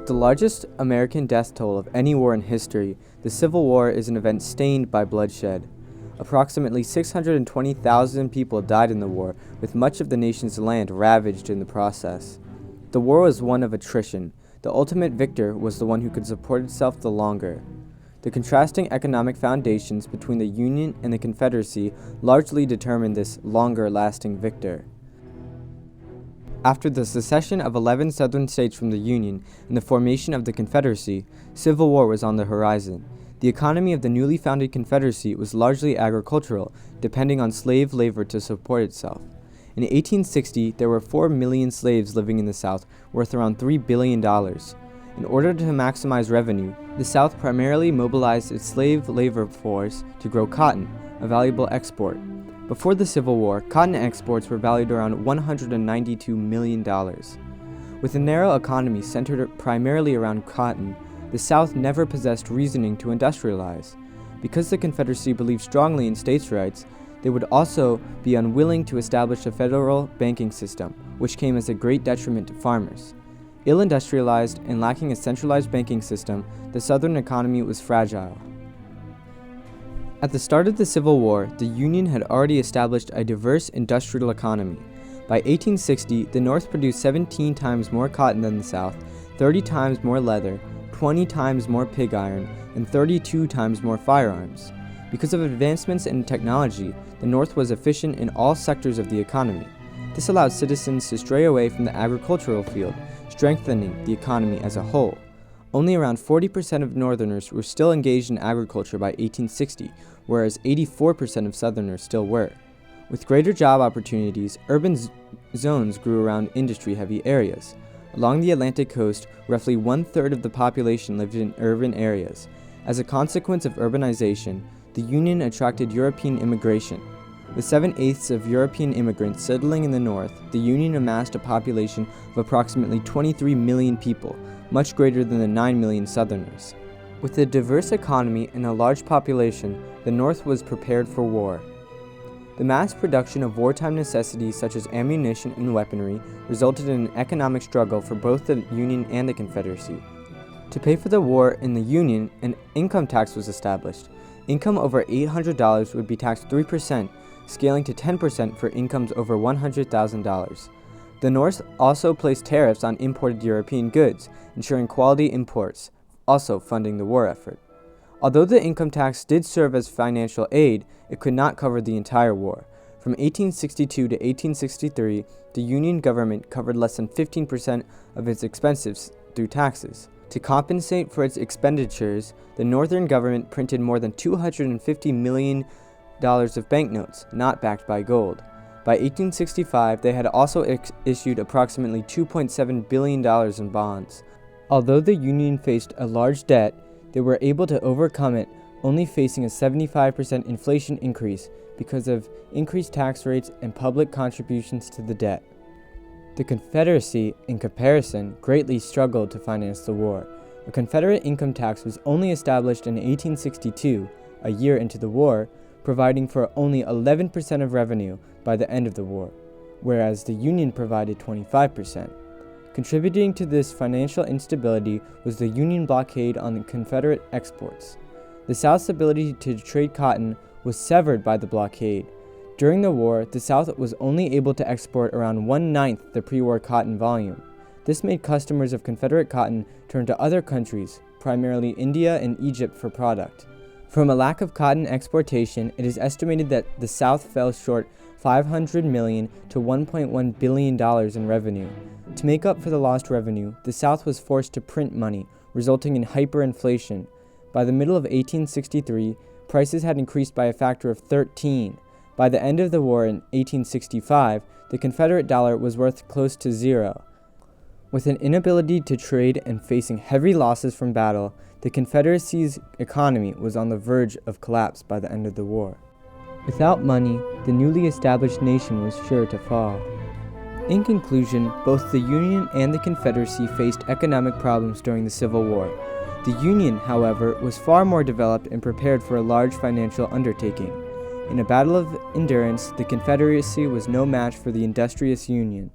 The largest American death toll of any war in history, the Civil War is an event stained by bloodshed. Approximately 620,000 people died in the war, with much of the nation's land ravaged in the process. The war was one of attrition. The ultimate victor was the one who could support itself the longer. The contrasting economic foundations between the Union and the Confederacy largely determined this longer-lasting victor. After the secession of 11 Southern states from the Union and the formation of the Confederacy, civil war was on the horizon. The economy of the newly founded Confederacy was largely agricultural, depending on slave labor to support itself. In 1860, there were 4 million slaves living in the South, worth around $3 billion. In order to maximize revenue, the South primarily mobilized its slave labor force to grow cotton, a valuable export. Before the Civil War, cotton exports were valued around $192 million. With a narrow economy centered primarily around cotton, the South never possessed reasoning to industrialize. Because the Confederacy believed strongly in states' rights, they would also be unwilling to establish a federal banking system, which came as a great detriment to farmers. Ill-industrialized and lacking a centralized banking system, the Southern economy was fragile. At the start of the Civil War, the Union had already established a diverse industrial economy. By 1860, the North produced 17 times more cotton than the South, 30 times more leather, 20 times more pig iron, and 32 times more firearms. Because of advancements in technology, the North was efficient in all sectors of the economy. This allowed citizens to stray away from the agricultural field, strengthening the economy as a whole. Only around 40% of Northerners were still engaged in agriculture by 1860, whereas 84% of Southerners still were. With greater job opportunities, urban zones grew around industry-heavy areas. Along the Atlantic coast, roughly one-third of the population lived in urban areas. As a consequence of urbanization, the Union attracted European immigration. With 7/8 of European immigrants settling in the North, the Union amassed a population of approximately 23 million people, much greater than the 9 million Southerners. With a diverse economy and a large population, the North was prepared for war. The mass production of wartime necessities such as ammunition and weaponry resulted in an economic struggle for both the Union and the Confederacy. To pay for the war in the Union, an income tax was established. Income over $800 would be taxed 3%, scaling to 10% for incomes over $100,000. The North also placed tariffs on imported European goods, ensuring quality imports, also funding the war effort. Although the income tax did serve as financial aid, it could not cover the entire war. From 1862 to 1863, the Union government covered less than 15% of its expenses through taxes. To compensate for its expenditures, the Northern government printed more than $250 million of banknotes, not backed by gold. By 1865, they had also issued approximately $2.7 billion in bonds. Although the Union faced a large debt, they were able to overcome it, only facing a 75% inflation increase because of increased tax rates and public contributions to the debt. The Confederacy, in comparison, greatly struggled to finance the war. A Confederate income tax was only established in 1862, a year into the war, providing for only 11% of revenue by the end of the war, whereas the Union provided 25%. Contributing to this financial instability was the Union blockade on the Confederate exports. The South's ability to trade cotton was severed by the blockade. During the war, the South was only able to export around 1/9 the pre-war cotton volume. This made customers of Confederate cotton turn to other countries, primarily India and Egypt, for product. From a lack of cotton exportation, it is estimated that the South fell short $500 million to $1.1 billion in revenue. To make up for the lost revenue, the South was forced to print money, resulting in hyperinflation. By the middle of 1863, prices had increased by a factor of 13. By the end of the war in 1865, the Confederate dollar was worth close to zero. With an inability to trade and facing heavy losses from battle, the Confederacy's economy was on the verge of collapse by the end of the war. Without money, the newly established nation was sure to fall. In conclusion, both the Union and the Confederacy faced economic problems during the Civil War. The Union, however, was far more developed and prepared for a large financial undertaking. In a battle of endurance, the Confederacy was no match for the industrious Union.